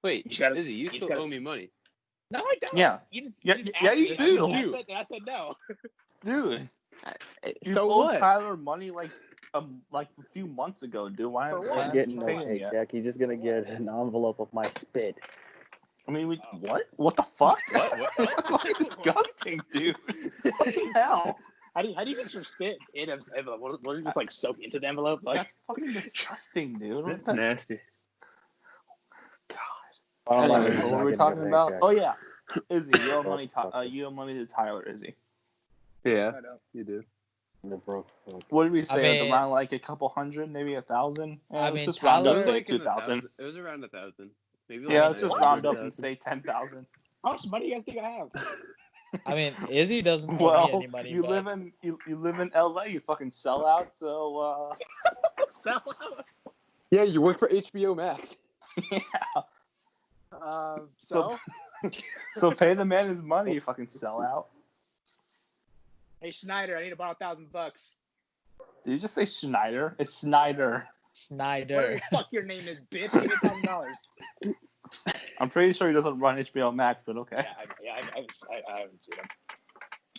Wait, gotta- Izzy, you still owe me money. No, I don't. Yeah. You just Yeah, you asked do. me, and I said no. Dude, you So owed what? Tyler money like a few months ago, dude. Why For aren't what? you He's getting no paying yet? paycheck. He's just gonna get an envelope of my spit. I mean, what? What the fuck? What? That's fucking disgusting, dude. What the hell? How do you get your spit in an envelope? Will it just like soak into the envelope? Like, That's fucking disgusting, dude. What That's the nasty. God. Anyway, what were we talking about? Oh yeah, Izzy, you owe money. Fuck. You owe money to Tyler, Izzy. Yeah, I know. you do. The broke fuck. What did we say? mean- Around like a couple hundred, maybe 1,000. I let's mean, just round It up Tyler- was and say like in the 2,000. thousands. It was around 1,000. Maybe Yeah, like let's just 900, round up and 1,000. say 10,000. How much money do you guys think I have? I mean, Izzy doesn't owe me Well, any money. you but live in you live in LA. You fucking sell out. So Sell out. Yeah, you work for HBO Max. yeah. So, So pay the man his money. You fucking sell out. hey Schneider, I need to borrow $1,000. Did you just say Schneider? It's Snyder. Snyder. Whatever the fuck your name is, bitch. Give me $1,000. I'm pretty sure he doesn't run HBO Max, but okay. I haven't seen him.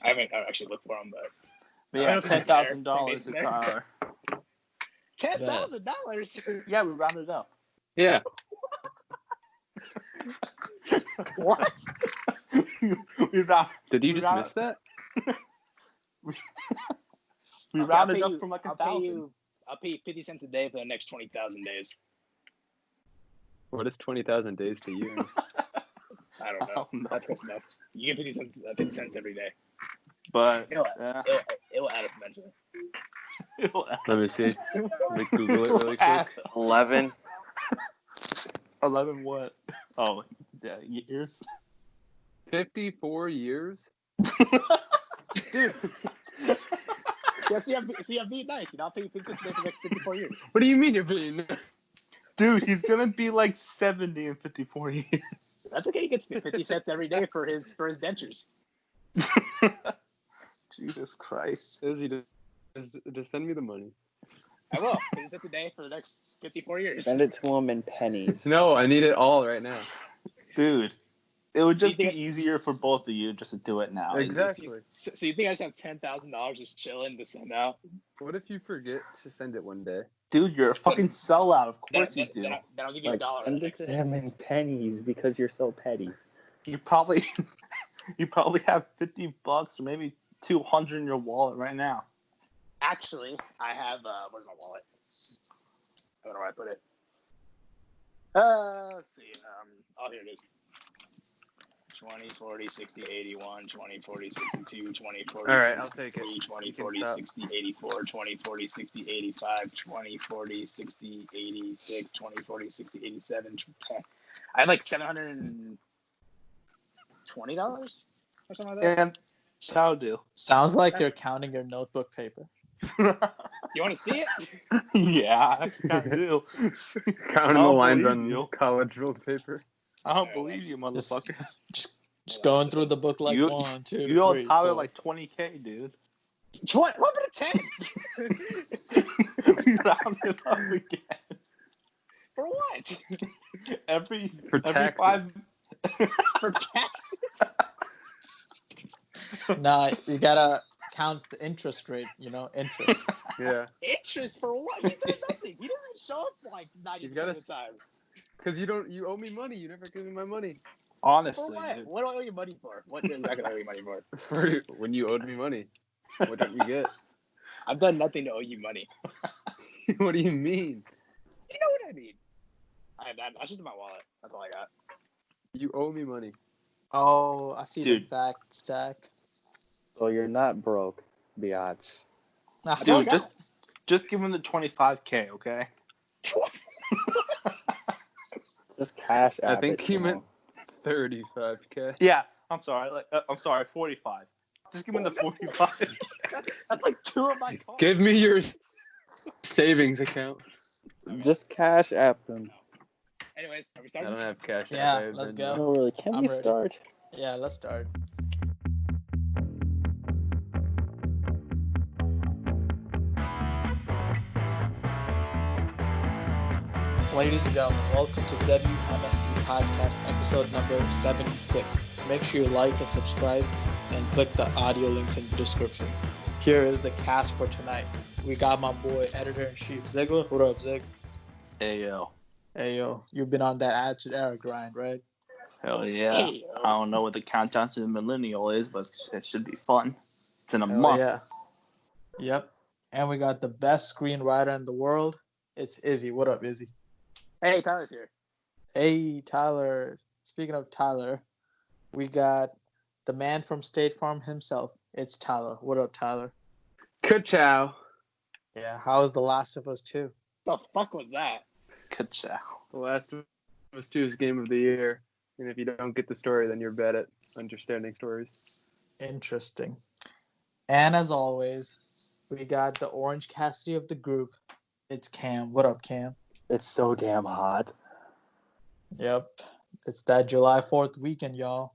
I haven't actually looked for him, but But yeah, Okay. $10,000 to Same Tyler. $10,000. Yeah, we rounded up. Yeah. What? we round, Did you we just round- miss that? we Okay, rounded I'll up pay from like you- 1,000. I'll pay you 50 cents a day for the next 20,000 days. What is 20,000 days to you? I don't know. Oh, no. That's close enough. You get 50 cents every day. But It'll, yeah, it will add up eventually. Let me see. Let me Google it really quick. 11. 11 what? Oh, yeah, years. 54 years? Dude, Yeah, see, I'm being nice. You know, I'll pay you 50 cents a day for the next 54 years. What do you mean you're being? dude, he's gonna be like 70 in 54 years. That's okay. He gets 50 cents every day for his dentures. Jesus Christ. Izzy, just send me the money. I will. 50 cents a day for the next 54 years. Send it to him in pennies. No, I need it all right now. Dude, it would Do you just be think- easier for both of you just to do it now. Exactly. So you think I just have $10,000 just chilling to send out? What if you forget to send it one day? Dude, you're a fucking sellout. Of course you do. Then I'll give you Like, $1 send the it next to day. him in pennies because you're so petty. You probably have $50 or maybe 200 in your wallet right now. Actually, I have where's my wallet? I don't know where I put it. Let's see. Oh, here it is. 20, 40, 60, 81, 20, 40, 62, 20, 40, All right, I'll 60, take it. 20, You can 40, stop. 60, 84, 20, 40, 60, 85, 20, 40, 60, 86, 20, 40, 60, 87, 10. I had like $720 or something like that. And that'll do. Sounds like you're counting your notebook paper. You want to see it? Yeah, I actually kind of do. Counting the don't lines believe on you. college ruled paper. I don't believe you, Just, motherfucker. just going through the book like You- 1, 2, You owe 3, Tyler 4. like 20K, dude. What about a 10? We rounded up again. For what? Every For every taxes. 5. For taxes? Nah, you gotta count the interest rate. Interest. Yeah. Interest for what? You did nothing. You don't even show up like 90% gotta of the time. Because you owe me money. You never give me my money. For Honestly, what? dude. What do I owe you money for? What am I going to owe you money for? For when you owed me money. What don't you get? I've done nothing to owe you money. What do you mean? You know what I mean? That's just in my wallet. That's all I got. You owe me money. Oh, I see Dude. the fact stack. So you're not broke, biatch. Nah, That's all I Dude, got. just give him the 25K, okay? Just cash I app think it, he you know. meant 35K. Yeah, I'm sorry. I'm sorry, 45. Just give him the 45. That's like 2 of my cards. Give me your savings account. Just cash app them. Anyways, are we I starting? don't have cash. Yeah, I have let's Venmo. go. No, really. Can I'm we ready. start? Yeah, let's start. Ladies and gentlemen, welcome to W.M.S.T Podcast, episode number 76. Make sure you like and subscribe and click the audio links in the description. Here is the cast for tonight. We got my boy, editor-in-chief Ziggler. What up, Zig? Hey yo. Hey, yo, you've been on that Attitude Era grind, right? Hell yeah. Hey, I don't know what the countdown to the millennial is, but it should be fun. It's in a Hell month. yeah. Yep. And we got the best screenwriter in the world. It's Izzy. What up, Izzy? Hey, Tyler's here. Hey, Tyler. Speaking of Tyler, we got the man from State Farm himself. It's Tyler. What up, Tyler? Ka-chow. Yeah, how's The Last of Us 2? The fuck was that? Ka-chow. The Last of Us 2 is game of the year. And if you don't get the story, then you're bad at understanding stories. Interesting. And as always, we got the Orange Cassidy of the group. It's Cam. What up, Cam? It's so damn hot. Yep. It's that July 4th weekend, y'all.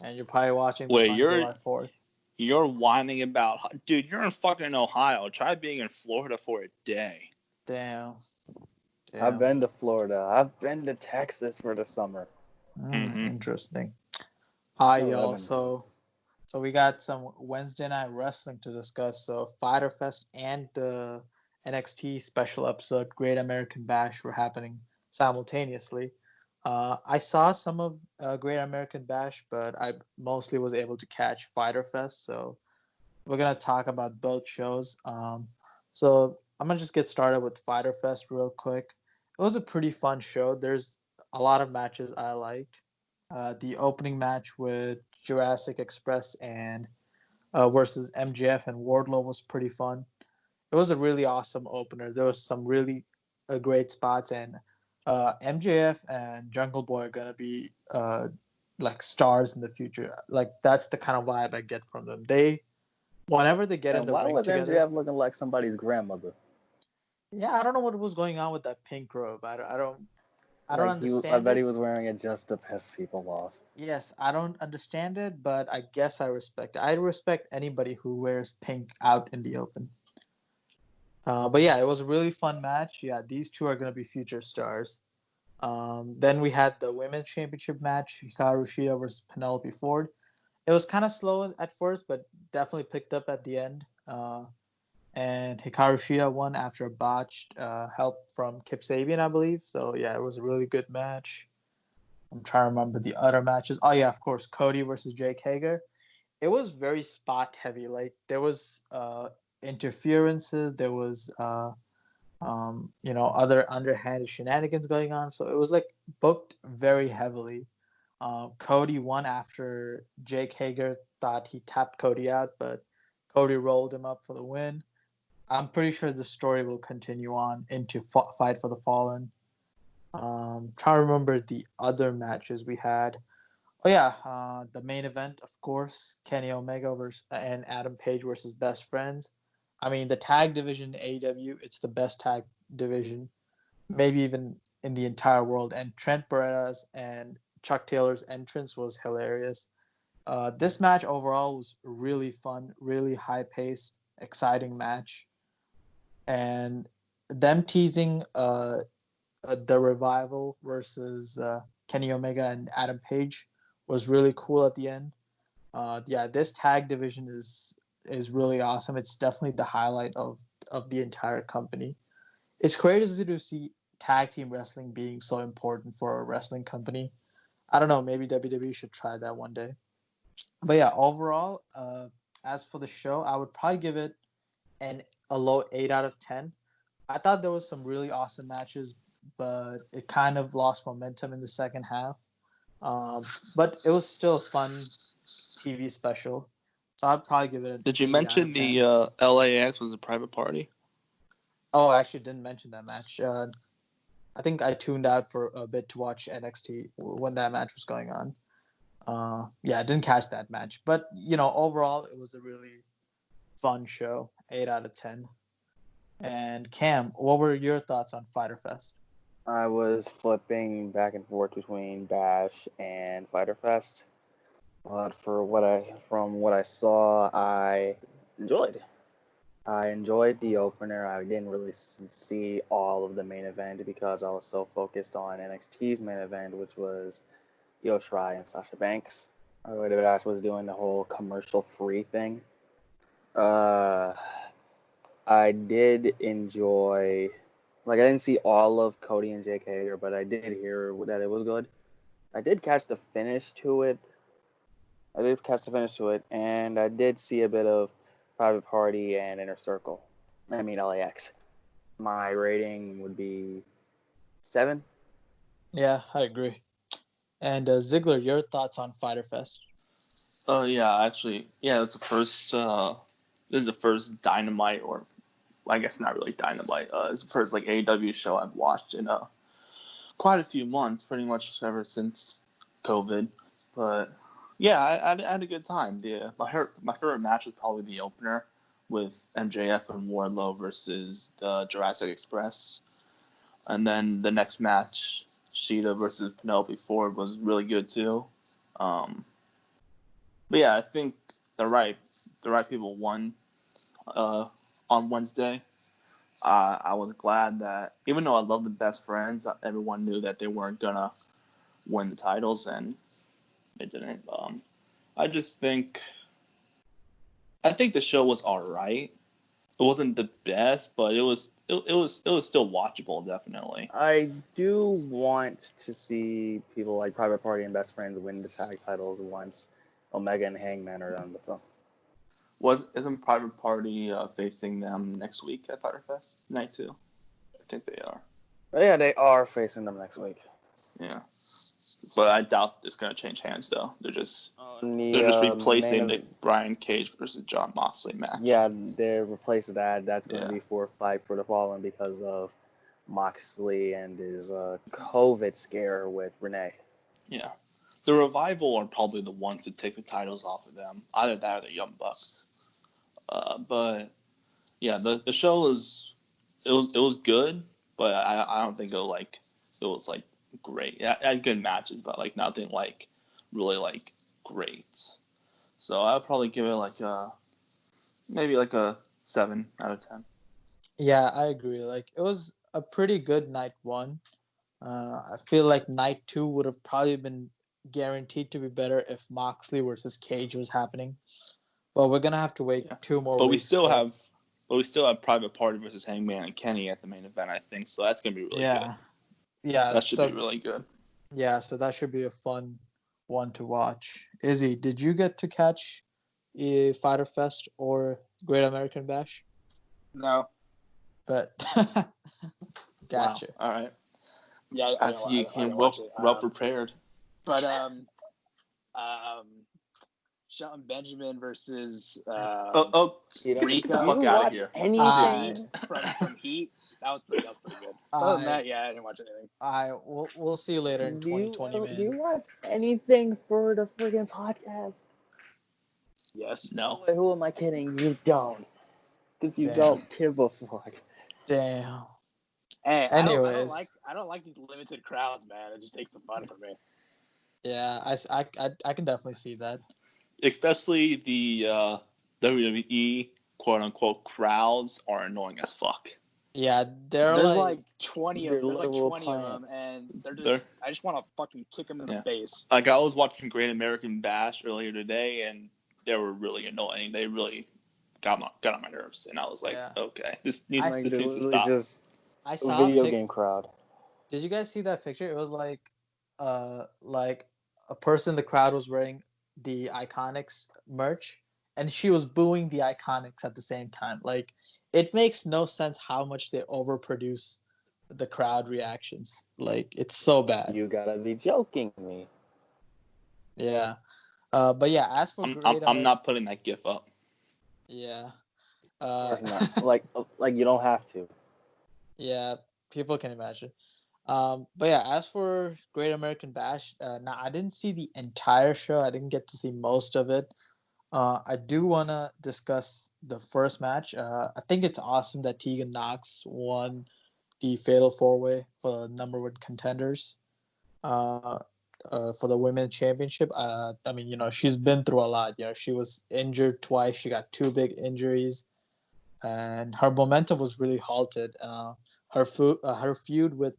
And you're probably watching this Wait, on you're- July 4th. You're whining about... Dude, you're in fucking Ohio. Try being in Florida for a day. Damn. I've been to Florida. I've been to Texas for the summer. Mhm. Interesting. Hi, No y'all. lemon. So we got some Wednesday night wrestling to discuss. So Fyter Fest and the NXT special episode Great American Bash were happening simultaneously. I saw some of Great American Bash, but I mostly was able to catch Fyter Fest. So we're gonna talk about both shows. So I'm gonna just get started with Fyter Fest real quick. It was a pretty fun show. There's a lot of matches I liked. The opening match with Jurassic Express and versus MJF and Wardlow was pretty fun. It was a really awesome opener. There was some really great spots, and MJF and Jungle Boy are gonna be like stars in the future. Like that's the kind of vibe I get from them. Whenever they get in And the why ring was together. MJF looking like somebody's grandmother? Yeah, I don't know what was going on with that pink robe. I don't I understand bet it. he was wearing it just to piss people off. Yes, I don't understand it, but I guess I respect it. I respect anybody who wears pink out in the open. But yeah, it was a really fun match. Yeah, these two are going to be future stars. Then we had the women's championship match, Hikaru Shida versus Penelope Ford. It was kind of slow at first, but definitely picked up at the end. And Hikaru Shida won after a botched help from Kip Sabian, I believe. So yeah, it was a really good match. I'm trying to remember the other matches. Oh yeah, of course, Cody versus Jake Hager. It was very spot heavy. Like there was interferences, there was other underhanded shenanigans going on. So it was like booked very heavily. Cody won after Jake Hager thought he tapped Cody out, but Cody rolled him up for the win. I'm pretty sure the story will continue on into Fight for the Fallen. Trying to remember the other matches we had. Oh yeah, the main event, of course, Kenny Omega and Adam Page versus Best Friends. I mean, the tag division in AEW, it's the best tag division, maybe even in the entire world. And Trent Beretta's and Chuck Taylor's entrance was hilarious. This match overall was really fun, really high-paced, exciting match. And them teasing the Revival versus Kenny Omega and Adam Page was really cool at the end. Yeah, this tag division is really awesome. It's definitely the highlight of the entire company. It's crazy to see tag team wrestling being so important for a wrestling company. I don't know, maybe WWE should try that one day. But yeah, overall, as for the show, I would probably give it a low 8 out of 10. I thought there was some really awesome matches, but it kind of lost momentum in the second half. But it was still a fun TV special. So I'd probably give it a Did you 8 mention out of 10. the LAX was a private party? Oh, I actually didn't mention that match. I think I tuned out for a bit to watch NXT when that match was going on. Yeah, I didn't catch that match. But, overall, it was a really fun show. 8 out of 10. And Cam, what were your thoughts on Fyter Fest? I was flipping back and forth between Bash and Fyter Fest, but from what I saw, I enjoyed. I enjoyed the opener. I didn't really see all of the main event because I was so focused on NXT's main event, which was Io Shirai and Sasha Banks. The match was doing the whole commercial-free thing. Uh, I did enjoy. Like, I didn't see all of Cody and Jake Hager, but I did hear that it was good. I did catch the finish to it. And I did see a bit of Private Party and Inner Circle. I mean, LAX. My rating would be 7. Yeah, I agree. And Ziggler, your thoughts on Fyter Fest? Yeah, actually, yeah, it's the first. This is the first Dynamite, or I guess not really Dynamite. It's the first like AEW show I've watched in quite a few months, pretty much ever since COVID. But yeah, I had a good time. My favorite match was probably the opener with MJF and Wardlow versus the Jurassic Express, and then the next match, Sheeta versus Penelope Ford, was really good too. But yeah, I think the right people won on Wednesday. I was glad that even though I love the Best Friends, everyone knew that they weren't gonna win the titles, and they didn't. I just think the show was all right. It wasn't the best, but it was still watchable, definitely. I do want to see people like Private Party and Best Friends win the tag titles once Omega and Hangman are done with them. Isn't Private Party facing them next week at Fyter Fest Night 2? I think they are. Yeah, they are facing them next week. Yeah, but I doubt it's gonna change hands though. They're just replacing the Brian Cage versus Jon Moxley match. Yeah, they're replacing that. That's gonna be for Fight for the Fallen because of Moxley and his COVID scare with Renee. Yeah, the Revival are probably the ones to take the titles off of them. Either that or the Young Bucks. But yeah, the show was good, but I don't think it was like great. It had good matches, but like nothing like really like great. So I'll probably give it maybe like a 7 out of 10. Yeah, I agree. Like, it was a pretty good night 1. I feel like night 2 would have probably been guaranteed to be better if Moxley versus Cage was happening. But we're gonna have to wait 2 more but weeks. We still have Private Party versus Hangman and Kenny at the main event, I think. So that's gonna be really good. Yeah, that should be really good. Yeah, so that should be a fun one to watch. Izzy, did you get to catch Fyter Fest or Great American Bash? No. But gotcha. Wow. All right. Yeah, I see you came well prepared. But Shelton Benjamin versus Get Rico. the fuck out of here. Anything? From Heat. That was pretty good. Other than that, yeah, I didn't watch anything. We'll see you later in 2020, man. Do you watch anything for the friggin' podcast? Yes. No. Who am I kidding? You don't. Because you don't give a fuck. Damn. Hey, anyways, I don't like these limited crowds, man. It just takes the fun from me. Yeah, I can definitely see that. Especially the WWE quote unquote crowds are annoying as fuck. Yeah, there's like 20 of them. There's like 20 of them, and I just want to fucking kick them in the face. Like, I was watching Great American Bash earlier today, and they were really annoying. They really got on my nerves, and I was like, okay, this needs to stop. I saw a video game crowd. Did you guys see that picture? It was like a person in the crowd was wearing the Iconics merch, and she was booing the Iconics at the same time. Like, it makes no sense how much they overproduce the crowd reactions. Like, it's so bad. You gotta be joking me. Yeah. But yeah, as for I'm not putting that GIF up. Yeah. Of course not. like you don't have to. Yeah, people can imagine. But yeah, as for Great American Bash, now I didn't see the entire show. I didn't get to see most of it. I do want to discuss the first match. I think it's awesome that Tegan Knox won the Fatal 4-Way for the number 1 contenders for the Women's Championship. I mean, she's been through a lot. She was injured twice. She got 2 big injuries. and her momentum was really halted. Her feud with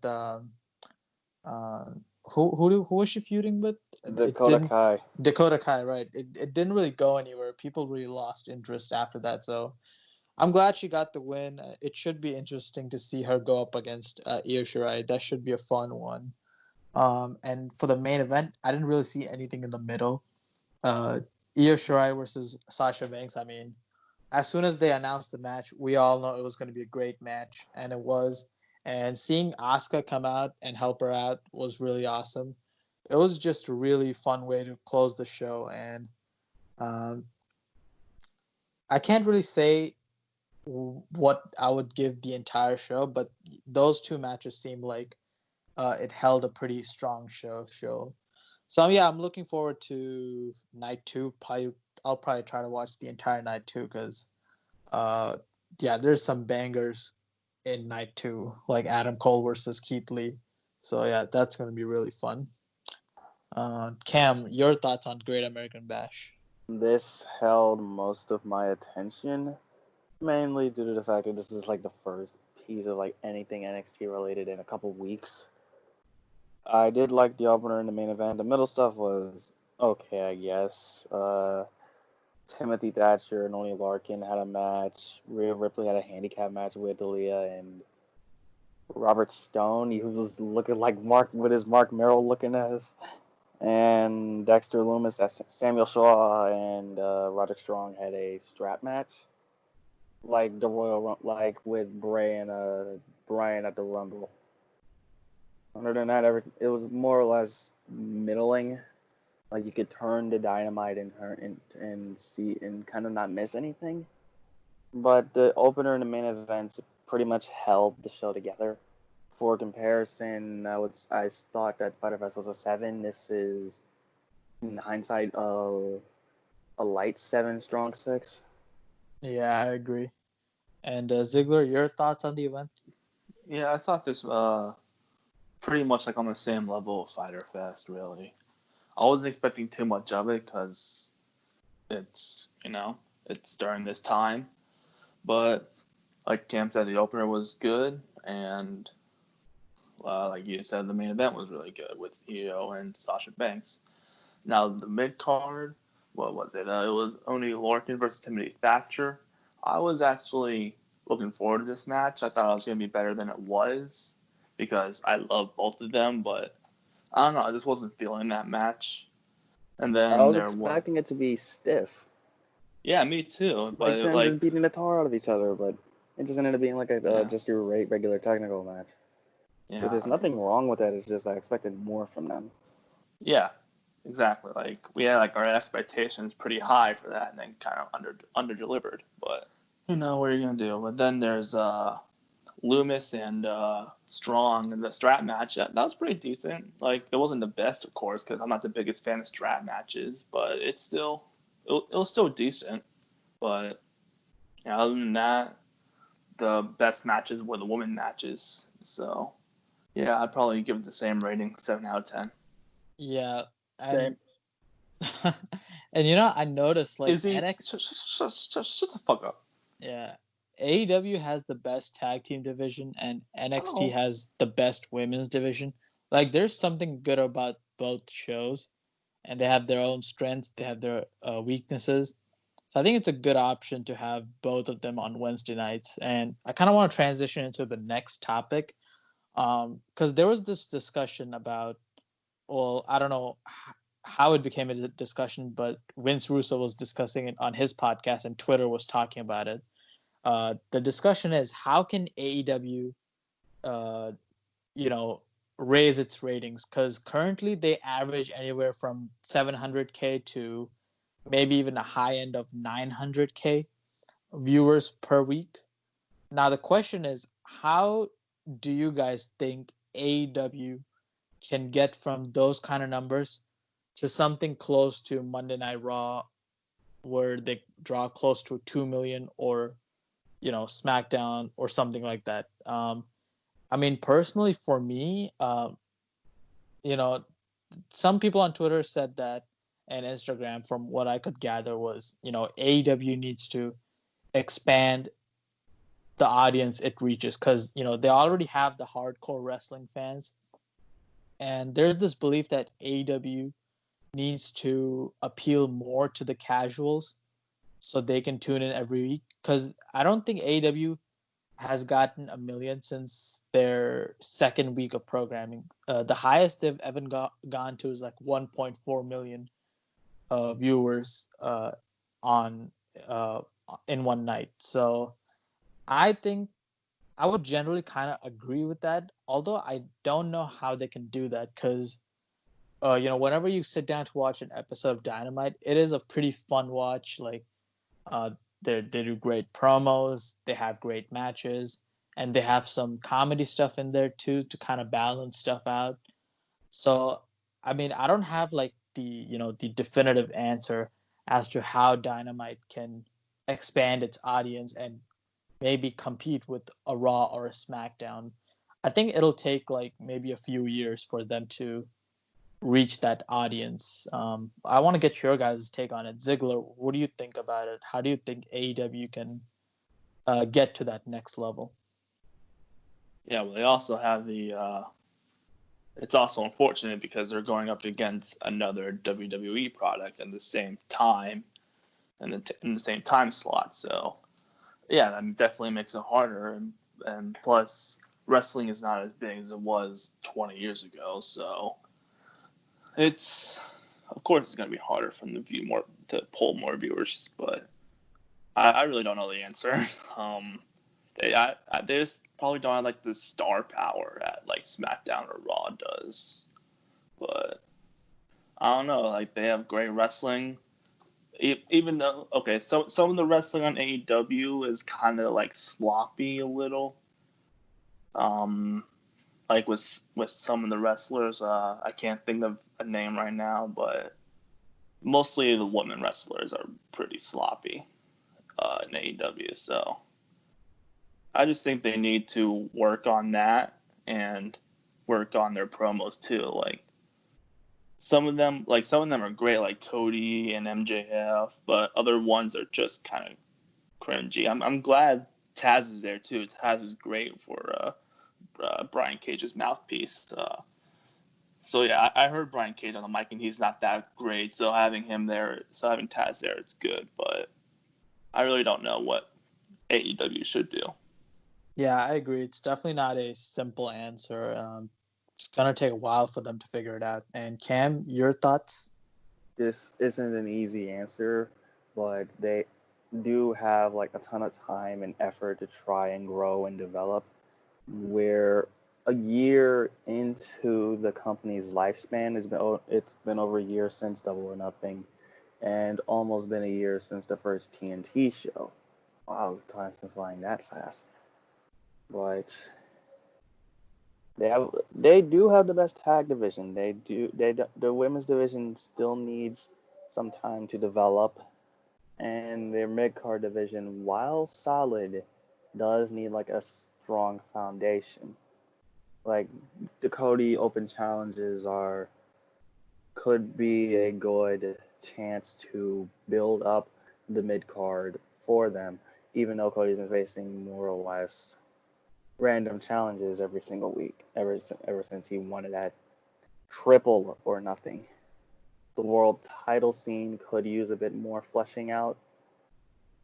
who was she feuding with? Dakota Kai. Dakota Kai, right? It didn't really go anywhere. People really lost interest after that. So I'm glad she got the win. It should be interesting to see her go up against Io Shirai. That should be a fun one. And for the main event, I didn't really see anything in the middle. Io Shirai versus Sasha Banks. I mean, as soon as they announced the match, we all know it was going to be a great match, and it was. And seeing Asuka come out and help her out was really awesome. It was just a really fun way to close the show, and um, I can't really say what I would give the entire show, but those two matches seem like it held a pretty strong show. So yeah, I'm looking forward to night two. I'll probably try to watch the entire night two because yeah, there's some bangers in night two, like Adam Cole versus Keith Lee. So yeah, that's gonna be really fun. Cam, your thoughts on Great American Bash? This held most of my attention, mainly due to the fact that this is like the first piece of like anything NXT related in a couple weeks. I did like the opener and the main event. The middle stuff was okay, I guess. Timothy Thatcher and Oney Larkin had a match. Rhea Ripley had a handicap match with Aaliyah and Robert Stone. He was looking like Mark with his Mark Merrill looking as. And Dexter Loomis, Samuel Shaw, and Roderick Strong had a strap match, like the like with Bray and Bryan at the Rumble. Other than that, it was more or less middling. Like you could turn to Dynamite and see and kind of not miss anything. But the opener and the main events pretty much held the show together. For comparison, I thought that Fyter Fest was a 7. This is, in hindsight, a light 7, strong 6. Yeah, I agree. And Ziggler, your thoughts on the event? Yeah, I thought this pretty much like on the same level of Fyter Fest, really. I wasn't expecting too much of it because it's during this time, but like Cam said, the opener was good, and like you said, the main event was really good with Io and Sasha Banks. Now the mid card, what was it? It was Oney Lorcan versus Timothy Thatcher. I was actually looking forward to this match. I thought it was gonna be better than it was because I love both of them, but I don't know. I just wasn't feeling that match. And I then was expecting it to be stiff. Yeah, me too. Like But them just beating the tar out of each other, but it just ended up being like just your regular technical match. Yeah, But there's nothing wrong with that. It's just I expected more from them. Yeah, exactly. Like we had like our expectations pretty high for that, and then kind of under delivered. But what are you gonna do? But then there's Loomis and Strong in the strap match. That was pretty decent. Like it wasn't the best, of course, because I'm not the biggest fan of strap matches, but it was still decent. But other than that, the best matches were the women matches. So yeah, I'd probably give it the same rating, 7 out of 10. Yeah. Same. And I noticed like Izzy, shut the fuck up. Yeah. AEW has the best tag team division and NXT has the best women's division. Like there's something good about both shows and they have their own strengths, they have their weaknesses. So I think it's a good option to have both of them on Wednesday nights. And I kind of want to transition into the next topic because there was this discussion about, well, I don't know how it became a discussion, but Vince Russo was discussing it on his podcast and Twitter was talking about it. The discussion is how can AEW, raise its ratings? Because currently they average anywhere from 700K to maybe even a high end of 900K viewers per week. Now the question is, how do you guys think AEW can get from those kind of numbers to something close to Monday Night Raw, where they draw close to 2 million, or SmackDown or something like that? I mean, personally, for me, some people on Twitter said that, and Instagram, from what I could gather, was AEW needs to expand the audience it reaches, because they already have the hardcore wrestling fans, and there's this belief that AEW needs to appeal more to the casuals so they can tune in every week, because I don't think AEW has gotten 1 million since their second week of programming. The highest they've ever gone to is like 1.4 million viewers on in one night. So I think I would generally kind of agree with that, although I don't know how they can do that, because whenever you sit down to watch an episode of Dynamite, it is a pretty fun watch. Like, they do great promos, they have great matches, and they have some comedy stuff in there too to kind of balance stuff out. So, I mean, I don't have like the definitive answer as to how Dynamite can expand its audience and maybe compete with a Raw or a SmackDown. I think it'll take like maybe a few years for them to reach that audience. I want to get your guys' take on it. Ziggler, what do you think about it? How do you think AEW can get to that next level? Yeah, well, they also have it's also unfortunate because they're going up against another WWE product at the same time, and in the same time slot. So, yeah, that definitely makes it harder. And plus, wrestling is not as big as it was 20 years ago. So, of course, it's going to be harder for them to pull more viewers. But I really don't know the answer. They just probably don't have like the star power at like SmackDown or Raw does. But I don't know. Like, they have great wrestling. Even though, okay, so some of the wrestling on AEW is kind of like sloppy a little. Like with some of the wrestlers, I can't think of a name right now, but mostly the women wrestlers are pretty sloppy in AEW. So I just think they need to work on that and work on their promos too. Like, some of them are great, like Cody and MJF, but other ones are just kind of cringy. I'm glad Taz is there too. Taz is great for Brian Cage's mouthpiece. So yeah, I heard Brian Cage on the mic, and he's not that great. So having Taz there, it's good. But I really don't know what AEW should do. Yeah, I agree. It's definitely not a simple answer. It's gonna take a while for them to figure it out. And Cam, your thoughts? This isn't an easy answer, but they do have like a ton of time and effort to try and grow and develop. Where a year into the company's lifespan it's been over a year since Double or Nothing, and almost been a year since the first TNT show. Wow, time's been flying that fast. But they do have the best tag division. The women's division still needs some time to develop, and their mid card division, while solid, does need like a strong foundation. Like, the Cody Open challenges could be a good chance to build up the mid card for them, even though Cody's been facing more or less random challenges every single week, ever since he won it at Triple or Nothing. The world title scene could use a bit more fleshing out,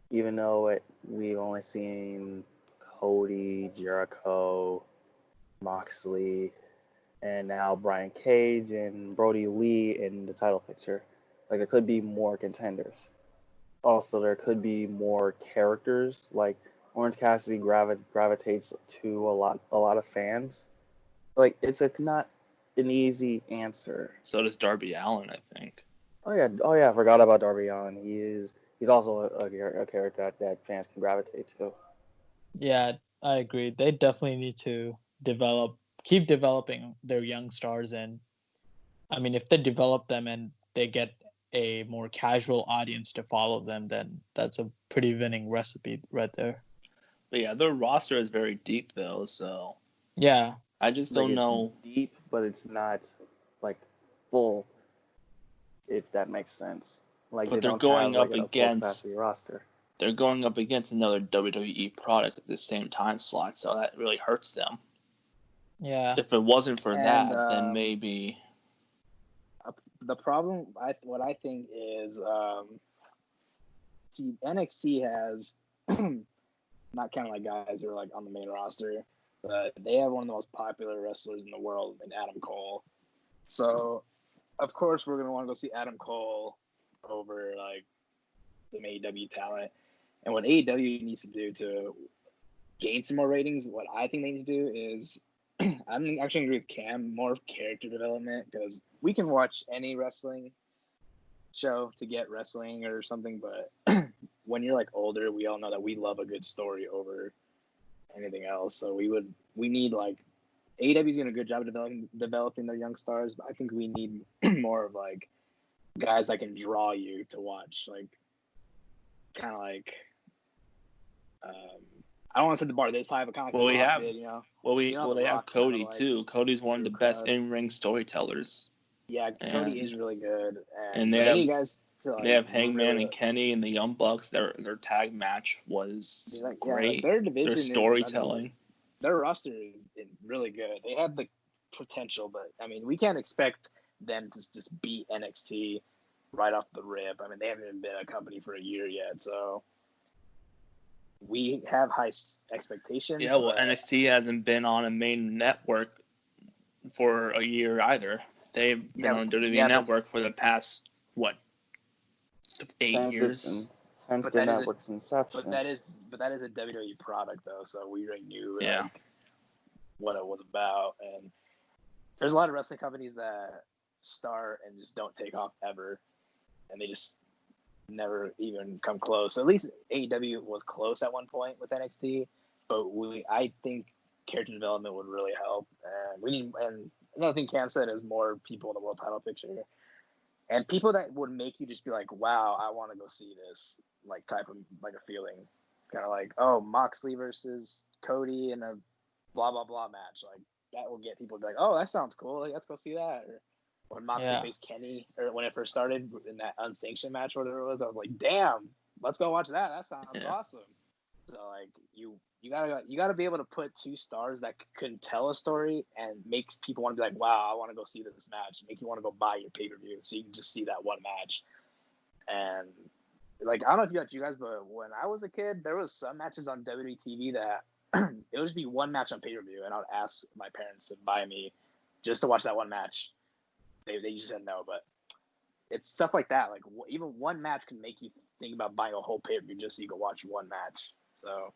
even though we've only seen Cody, Jericho, Moxley, and now Brian Cage and Brody Lee in the title picture. Like, there could be more contenders. Also, there could be more characters. Like, Orange Cassidy gravitates to a lot of fans. Like, it's not an easy answer. So does Darby Allin, I think. Oh yeah, I forgot about Darby Allin. He's also a character that fans can gravitate to. Yeah, I agree. They definitely need to keep developing their young stars, and I mean, if they develop them and they get a more casual audience to follow them, then that's a pretty winning recipe right there. But yeah, their roster is very deep though, so yeah, I just Like, don't know. it's deep, but it's not like full. If that makes sense. Like, But they they're don't going have up like a full against capacity roster. they're going up against another WWE product at the same time slot, so that really hurts them. Yeah. If it wasn't for And, that, then maybe. The problem, what I think is, see, NXT has, not counting like guys who are like on the main roster, but they have one of the most popular wrestlers in the world in Adam Cole. So, of course, we're gonna want to go see Adam Cole over like some AEW talent. And what AEW needs to do to gain some more ratings, what I think they need to do is, I'm actually agree with Cam, more character development, because we can watch any wrestling show to get wrestling or something, but when you're like older, we all know that we love a good story over anything else. So we need like, AEW's doing a good job of developing their young stars, but I think we need more of like guys that can draw you to watch, like kind of like I don't want to set the bar this high, but kind of like Well, we Rock have did, you know. they have Cody kinda, like, too. Cody's one of the best crowd. in-ring storytellers. Yeah, Cody is really good, and they have Hangman and Kenny and the Young Bucks. Their tag match was great. their division, their storytelling, their roster is really good. They have the potential, but I mean, we can't expect them to just beat NXT right off the rip. I mean, they haven't even been a company for a year yet, so we have high expectations. Yeah, well, NXT hasn't been on a main network for a year either. They've been on WWE Network for the past, 8 years? Since the network's inception. But that is a WWE product, though, so we already knew what it was about. And there's a lot of wrestling companies that start and just don't take off ever, and they just never even come close. So at least AEW was close at one point with NXT, but I think character development would really help. And another thing Cam said is more people in the world title picture, and people that would make you just be like, wow, I want to go see this, like type of like a feeling, kind of like, oh, Moxley versus Cody in a blah blah blah match, like that will get people to be like, oh, that sounds cool, like, let's go see that. Or when Moxley faced Kenny, or when it first started in that unsanctioned match, whatever it was, I was like, damn, let's go watch that. That sounds awesome. So like you gotta be able to put two stars that can tell a story and makes people want to be like, wow, I want to go see this match. Make you want to go buy your pay-per-view so you can just see that one match. And like, I don't know if you got you guys, but when I was a kid, there was some matches on WWE TV that it would just be one match on pay-per-view, and I would ask my parents to buy me just to watch that one match. They just said no, but it's stuff like that. Like even one match can make you think about buying a whole pay-per-view just so you can watch one match. So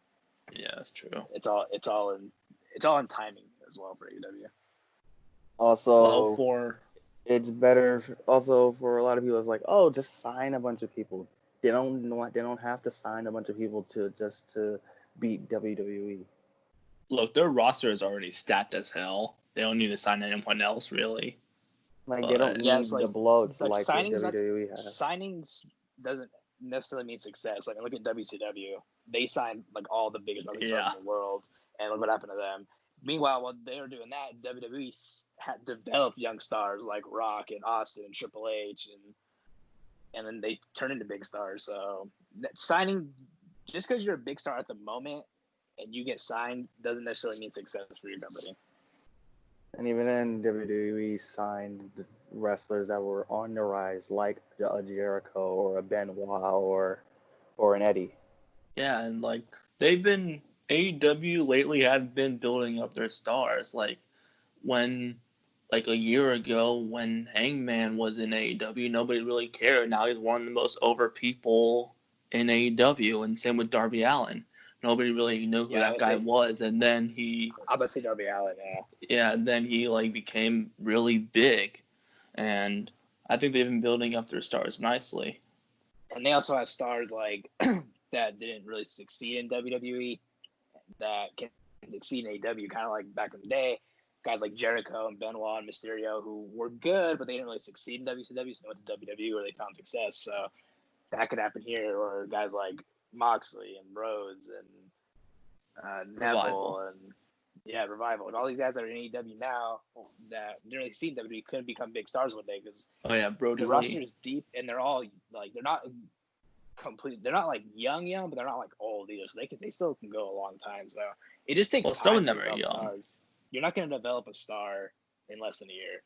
yeah, that's true. It's all in timing as well for AEW. Also, it's better. Also, for a lot of people, it's like, oh, just sign a bunch of people. They don't have to sign a bunch of people to beat WWE. Look, their roster is already stacked as hell. They don't need to sign anyone else, really. Like, they don't need the bloats like WWE has. Signings doesn't necessarily mean success. Like, look at WCW. They signed like all the biggest wrestling stars in the world, and look what happened to them. Meanwhile, while they were doing that, WWE had developed young stars like Rock and Austin and Triple H, and then they turned into big stars. So signing, just because you're a big star at the moment and you get signed, doesn't necessarily mean success for your company. And even then, WWE signed wrestlers that were on the rise, like a Jericho or a Benoit or an Eddie. Yeah, and like AEW lately have been building up their stars. Like a year ago when Hangman was in AEW, nobody really cared. Now he's one of the most over people in AEW, and same with Darby Allin. Nobody really knew who that guy was, and then I'm gonna say Darby Allin, yeah, and then he like became really big, and I think they've been building up their stars nicely. And they also have stars like that didn't really succeed in WWE that can succeed in AEW, kind of like back in the day. Guys like Jericho and Benoit and Mysterio, who were good, but they didn't really succeed in WCW, so they went to WWE where they found success. So that could happen here, or guys like Moxley and Rhodes and Neville and Revival, and all these guys that are in AEW now that didn't really see WWE couldn't become big stars one day because Brody the roster is deep, and they're all like they're not they're not like young, but they're not like old either. So they still can go a long time. So it just takes Well, time some of to them are develop young. stars. You're not going to develop a star in less than a year.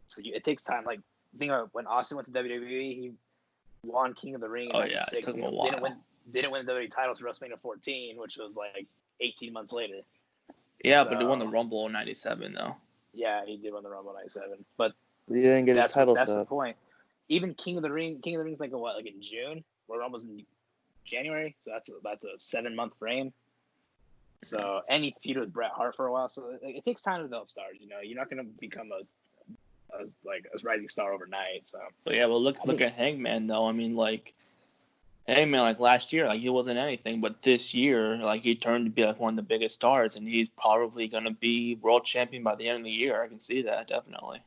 So it takes time. Like think about when Austin went to WWE, he won King of the Ring in '96. It took him a while. Didn't win the WWE title to WrestleMania 14, which was like 18 months later. Yeah, but he won the Rumble in '97 though. Yeah, he did win the Rumble in '97, but he didn't get his title. That's the point. Even King of the Ring's like like in June. We're almost in January, so that's a 7-month frame. So and he feuded with Bret Hart for a while, so it takes time to develop stars. You know, you're not going to become a rising star overnight. So. But yeah, well look at Hangman though. I mean, like Hangman, like last year, like he wasn't anything, but this year, like he turned to be like one of the biggest stars, and he's probably going to be world champion by the end of the year. I can see that definitely,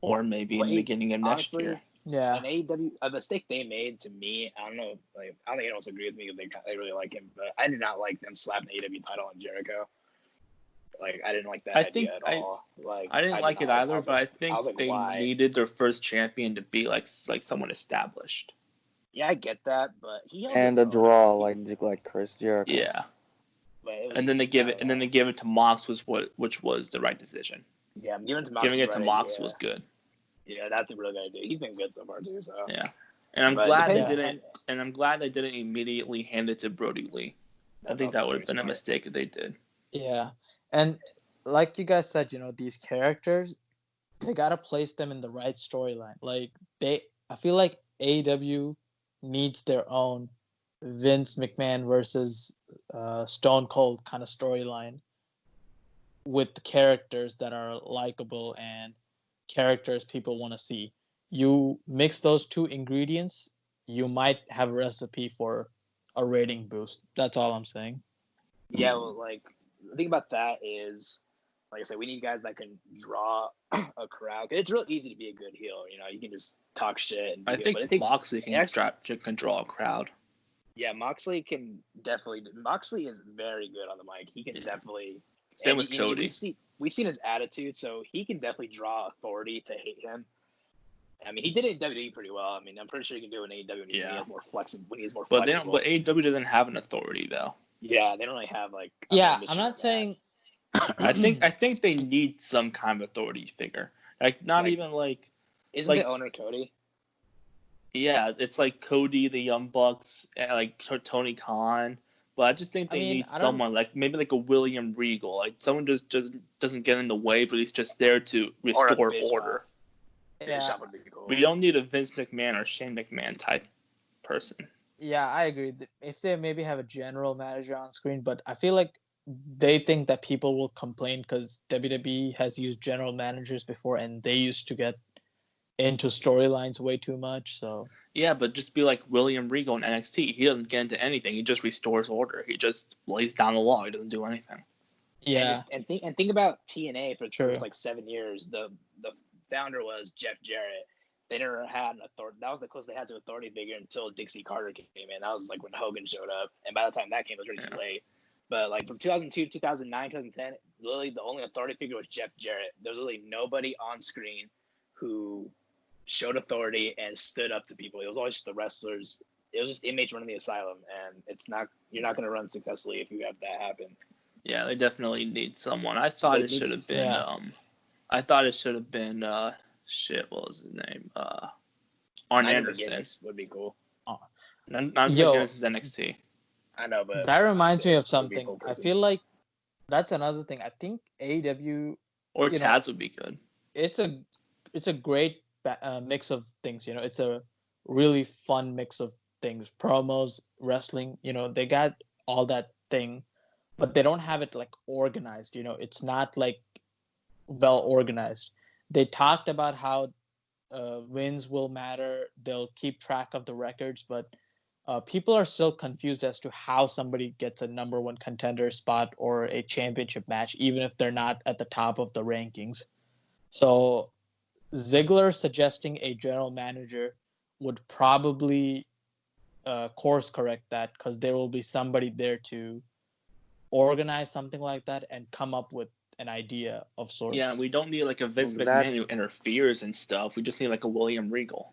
or maybe in the beginning of next year. Yeah. An AEW, a mistake they made to me, I don't know, like I don't think anyone else agree with me because they really like him, but I did not like them slapping the AEW title on Jericho. Like I didn't like that idea at all. Like I didn't like it either, but I think they why? needed their first champion to be like someone established. Yeah, I get that, but he and a draw like Chris Jericho. Yeah. And then they give it to Mox which was the right decision. Yeah, giving it to Mox was good. Yeah, that's a really good idea. He's been good so far too. So yeah, and I'm glad they didn't. And I'm glad they didn't immediately hand it to Brody Lee. I think that would have been a mistake if they did. Yeah, and like you guys said, these characters, they gotta place them in the right storyline. Like I feel like AEW needs their own Vince McMahon versus Stone Cold kind of storyline with the characters that are likable and characters people want to see. You mix those two ingredients, you might have a recipe for a rating boost. That's all I'm saying. Yeah, well, like the thing about that is, like I said, we need guys that can draw a crowd. It's real easy to be a good heel. You can just talk shit. And I think Moxley can draw a crowd. Yeah, Moxley can definitely. Moxley is very good on the mic. He can definitely. Same with Cody. We've seen his attitude, so he can definitely draw authority to hate him. I mean, he did it in WWE pretty well. I mean, I'm pretty sure he can do it in AEW when he has more flexible. But AEW doesn't have an authority though. Yeah, they don't really have like. I'm not saying. I think they need some kind of authority figure. Not even like. Isn't the owner Cody? Yeah, it's like Cody, the Young Bucks, and like Tony Khan. But I just think they need someone like maybe like a William Regal, like someone just doesn't get in the way, but he's just there to restore order. Yeah. Would be cool. We don't need a Vince McMahon or Shane McMahon type person. Yeah, I agree. If they maybe have a general manager on screen, but I feel like they think that people will complain because WWE has used general managers before, and they used to get into storylines way too much. So yeah, but just be like William Regal in NXT. He doesn't get into anything. He just restores order. He just lays down the law. He doesn't do anything. Yeah, and think about TNA for like 7 years. The founder was Jeff Jarrett. They never had an authority. That was the closest they had to authority figure until Dixie Carter came in. That was like when Hogan showed up, and by the time that came, it was already too late. But like from 2002, 2009, 2010, literally the only authority figure was Jeff Jarrett. There was literally nobody on screen who showed authority and stood up to people. It was always just the wrestlers. It was just inmates running the asylum, and you're not going to run successfully if you have that happen. Yeah, they definitely need someone. I thought it should have been. I thought it should have been. What was his name? Arn Anderson would be cool. Not McGinnis is NXT. I know, but that reminds me of something. Cool, I feel like that's another thing. I think AEW or Taz would be good. It's a great mix of things. It's a really fun mix of things. Promos, wrestling. They got all that thing, but they don't have it like organized. It's not like well organized. They talked about how wins will matter. They'll keep track of the records, but people are still confused as to how somebody gets a number one contender spot or a championship match, even if they're not at the top of the rankings. So Ziggler suggesting a general manager would probably course correct that, because there will be somebody there to organize something like that and come up with an idea of sorts. Yeah, we don't need like a Vince McMahon who interferes and stuff. We just need like a William Regal.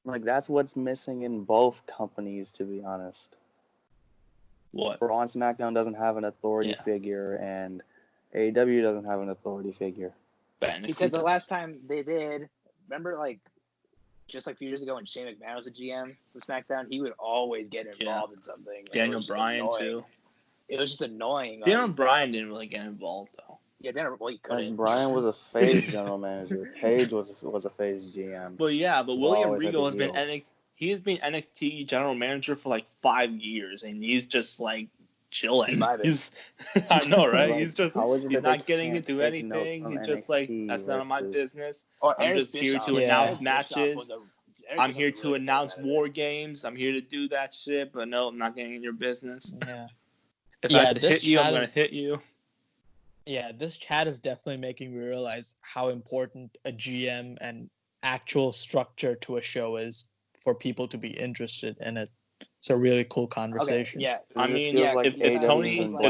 Like, that's what's missing in both companies, to be honest. What? Raw and SmackDown doesn't have an authority figure, and AEW doesn't have an authority figure. Because the last time they did, remember, like, just like a few years ago when Shane McMahon was a GM with SmackDown, he would always get involved in something. Daniel Bryan, too. It was just annoying. Daniel Bryan didn't really get involved, though. Yeah, he couldn't. Like, Bryan was a phase general manager. Paige was a phase GM. But William Regal has been NXT general manager for like 5 years, and he's just like chilling. I know, right? Like, he's not getting into anything. He's just like, that's none of my business. I'm just here to announce matches. I'm here to announce war games. I'm here to do that shit. But no, I'm not getting in your business. Yeah. If I have to hit you, I'm gonna hit you. Yeah, this chat is definitely making me realize how important a GM and actual structure to a show is for people to be interested in it. It's a really cool conversation. Okay, yeah, I mean, if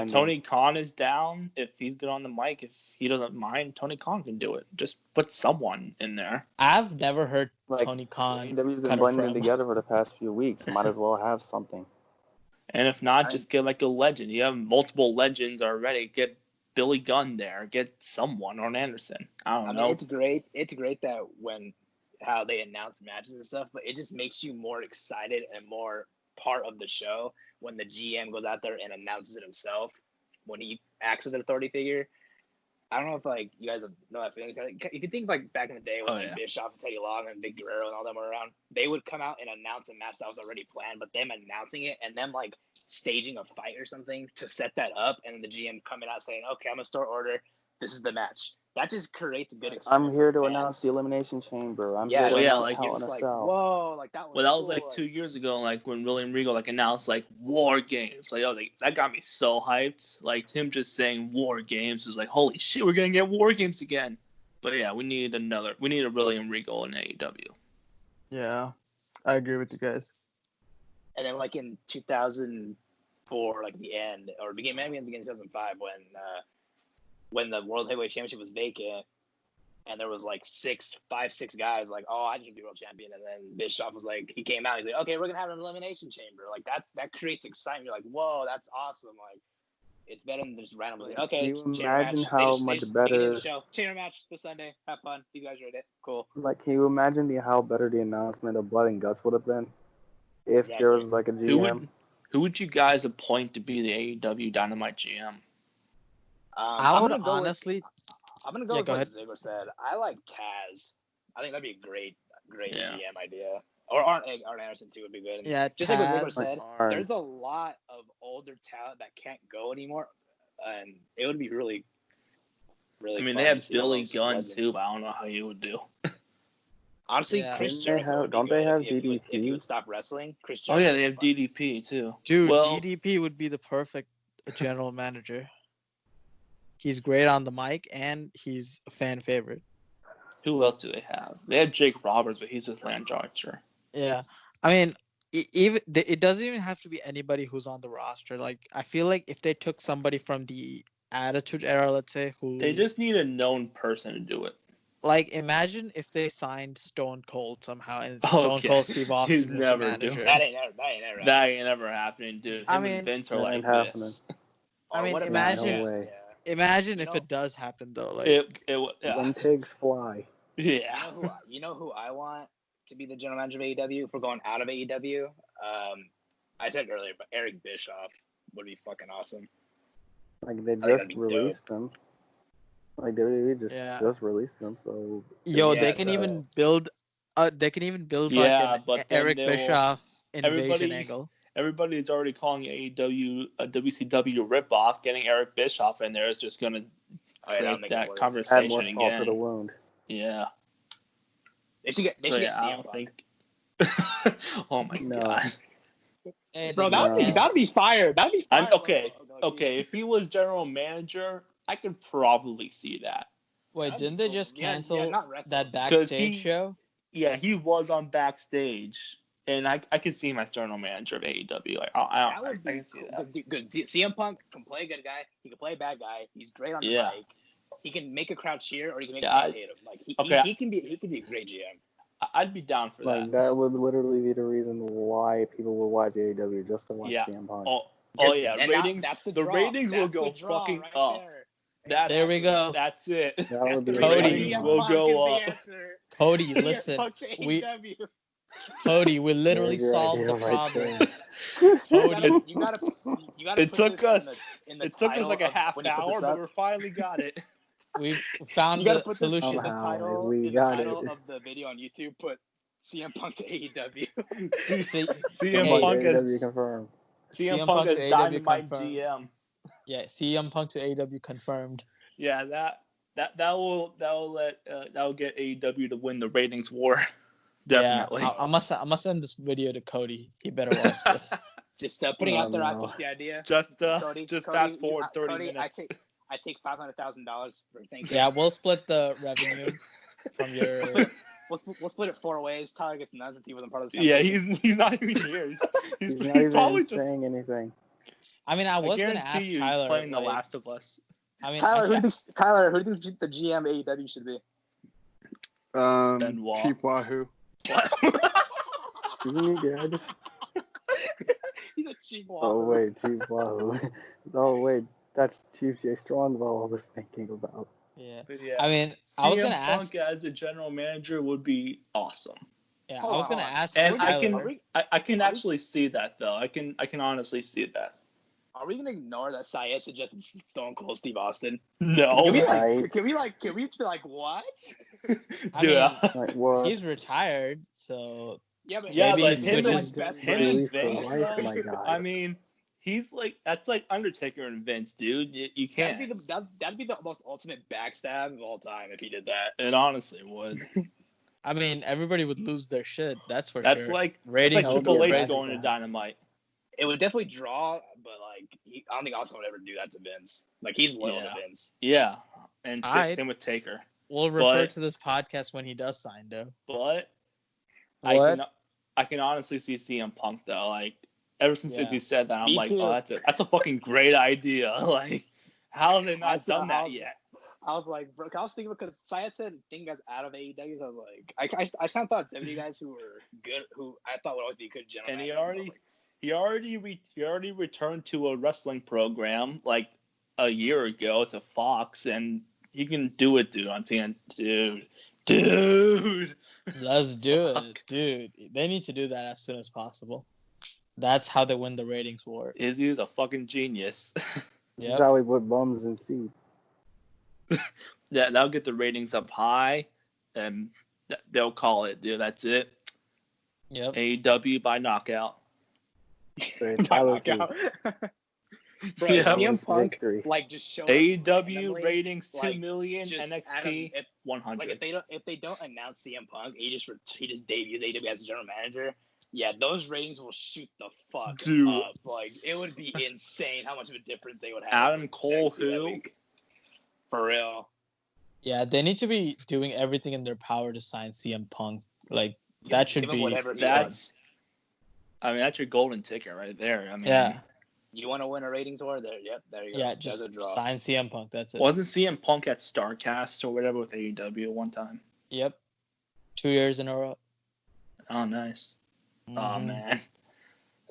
Tony Khan is down, if he's good on the mic, if he doesn't mind, Tony Khan can do it. Just put someone in there. I've never heard Tony Khan. AEW's been blending together for the past few weeks. Might as well have something. And if not, just get like a legend. You have multiple legends already. Get Billy Gunn there. Get someone, or Anderson. I don't know. It's great. It's great that how they announce matches and stuff, but it just makes you more excited and more part of the show when the GM goes out there and announces it himself when he acts as an authority figure. I don't know if like you guys know that feeling. If you think like back in the day when Bischoff and Teddy Long and Big Guerrero and all them were around, they would come out and announce a match that was already planned, but them announcing it and them like staging a fight or something to set that up, and then the GM coming out saying, "Okay, I'm gonna start order. This is the match." That just creates a good experience. I'm here to announce the Elimination Chamber. I'm here to announce Hell in a Cell. Whoa, like that was. Well, that was like 2 years ago, like when William Regal like announced like War Games. Like, that got me so hyped. Like him just saying War Games was like, holy shit, we're gonna get War Games again. But yeah, we need a William Regal in AEW. Yeah, I agree with you guys. And then like in 2004, like the end or maybe in the beginning of 2005 when the World Heavyweight Championship was vacant, and there was like 6 guys like, oh, I should be world champion, and then Bischoff was like, he came out, he's like, okay, we're gonna have an elimination chamber. Like that creates excitement. You're like, whoa, that's awesome. Like it's better than just randomly. Okay, can you imagine how much better? Chamber match this Sunday. Have fun. You guys read it. Cool. Like, can you imagine how better the announcement of Blood and Guts would have been if there was like a GM? Who would you guys appoint to be the AEW Dynamite GM? I would honestly. I'm gonna go with what Ziggler said. I like Taz. I think that'd be a great GM idea. Or Arn Anderson too would be good. Yeah, just Taz, like what Ziggler said. There's a lot of older talent that can't go anymore, and it would be really, really. I mean, they have Billy Gunn too, but I don't know how you would do. Honestly, Chris Jericho. Don't they have DDP? If you would stop wrestling, Chris Jericho. Oh yeah, they have DDP too. Dude, DDP would be the perfect general manager. He's great on the mic, and he's a fan favorite. Who else do they have? They have Jake Roberts, but he's with Lance Archer. Yeah, I mean, it doesn't even have to be anybody who's on the roster. Like, I feel like if they took somebody from the Attitude Era, let's say, they just need a known person to do it. Like, imagine if they signed Stone Cold somehow, and Stone Cold Steve Austin He's never the manager. That ain't never happening, dude. I mean, and Vince are like this. I mean, imagine if it does happen though. Like when pigs fly. Yeah. You know who I want to be the general manager of AEW if we're going out of AEW? I said it earlier, but Eric Bischoff would be fucking awesome. Like they just released them. Like WWE just released them, so they can even build. They can even build like an Eric Bischoff invasion angle. Everybody's already calling AEW a WCW ripoff. Getting Eric Bischoff in there is just going to create that conversation add more again. Salt to the wound. Yeah. They should get CM Punk. Oh my god. Bro, that'd be fire. That'd be fire. Okay. If he was general manager, I could probably see that. Wait, didn't they just cancel that backstage show? Yeah, he was on backstage. And I could see him as general manager of AEW. Like, I can see that. Good. CM Punk can play a good guy. He can play a bad guy. He's great on the mic. He can make a crowd cheer, or he can make a crowd hate him. Like he can be a great GM. I'd be down for Like, that would literally be the reason why people would watch AEW, just to watch CM Punk. Yeah, ratings. The ratings will go fucking up. There we go. That's it. That would be ratings will go up. Cody, listen. Cody, we literally solved the problem. Cody, you gotta. It took us like a half hour, but we finally got it. We found the solution. In the title, of the video on YouTube, put CM Punk to AEW. CM Punk AEW confirmed. CM Punk as Dynamite GM. Yeah, CM Punk to AEW confirmed. Yeah, that will get AEW to win the ratings war. Definitely. Yeah, I must send this video to Cody. He better watch this. Just putting out there, just the idea. Just fast forward 30 Cody, minutes. I take $500,000 for things. Yeah, we'll split the revenue from your. We'll split it 4 ways. Tyler gets none since he wasn't part of this. Yeah, he's not even here. He's not even probably saying anything. I mean, I was gonna ask Tyler. Playing The Last of Us. I mean, Tyler, who do you think the GM AEW should be? Cheap Wahoo. Isn't he dead? He's a cheap Wahoo. Oh wait, Cheap Wahoo. Oh wait, that's Chief J Strongbow I was thinking about. Yeah. But yeah. I mean, I was gonna ask. Punk as a general manager would be awesome. Yeah, I was gonna ask. And Tyler. I can actually see that though. I can honestly see that. Are we gonna ignore that Syed suggested Stone Cold Steve Austin? No. Can we just be like, what? Dude, he's retired, so yeah, but him and Vince. I mean, he's like that's like Undertaker and Vince, dude. You can't. That'd be the most ultimate backstab of all time if he did that. It honestly would. I mean, everybody would lose their shit. That's for sure. That's like Triple H going to Dynamite. It would definitely draw, but like I don't think Austin would ever do that to Vince. Like he's loyal to Vince. Yeah, and same with Taker. We'll refer to this podcast when he does sign, though. But I can honestly see CM Punk though. Like ever since he said that, I'm like, oh, that's a fucking great idea. Like, how have they not done that yet? I was like, bro, I was thinking because Syed said think guys out of AEW. So I was like, I kind of thought WWE guys who were good, who I thought would always be good general. And he already returned to a wrestling program like a year ago to Fox, and he can do it, dude. On TNT, dude. Let's do it, dude. They need to do that as soon as possible. That's how they win the ratings war. Izzy is a fucking genius. That's how we put bums in seats. Yeah, that'll get the ratings up high, and they'll call it, dude. That's it. Yep. AEW by knockout. Knockout. Bro, CM Punk like just show AEW ratings 2 million, NXT 100. Like if they don't announce CM Punk, he just debuts AEW as a general manager. Yeah, those ratings will shoot the fuck up. Like it would be insane how much of a difference they would have. Adam Cole, who? For real. Yeah, they need to be doing everything in their power to sign CM Punk. Like that should be. That's your golden ticket right there. I mean, yeah. You want to win a ratings war? There, yep, there you go. Yeah, just sign CM Punk. That's it. Wasn't CM Punk at StarCast or whatever with AEW one time? Yep. 2 years in a row. Oh, nice. Mm-hmm. Oh man.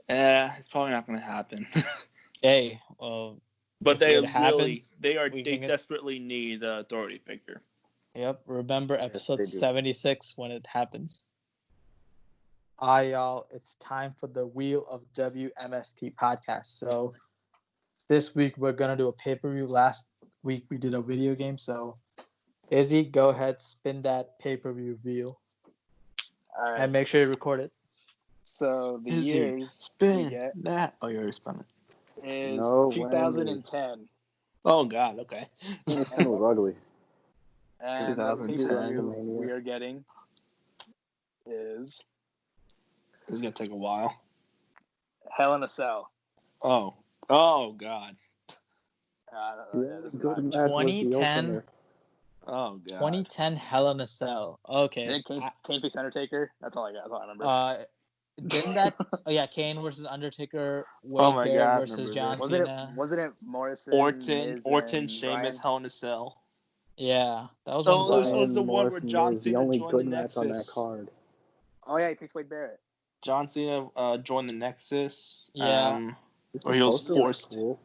It's probably not gonna happen. Hey, well. But they desperately need the authority figure. Yep. Remember episode 76 when it happens. Hi, y'all. It's time for the Wheel of W.M.S.T podcast. So this week we're going to do a pay-per-view. Last week we did a video game. So Izzy, go ahead, spin that pay-per-view wheel. All right. And make sure you record it. So the Izzy, years spin that. Oh, you already spun it. Is 2010. Oh, God. Okay. 2010 was ugly. And 2010. We are getting is... This is going to take a while. Hell in a Cell. Oh, God. 2010. Oh, God. 2010 Hell in a Cell. Okay. Kane picks Undertaker. That's all I remember. Didn't that? Oh, yeah, Kane versus Undertaker. Wade versus John Cena. Wasn't it Morrison? Orton, Sheamus, Hell in a Cell. Yeah, that was one. This was the one where John Cena the only joined good the match Nexus. on that card. Oh yeah, he picks Wade Barrett. John Cena joined the Nexus. Yeah. Or he was forced. Cool.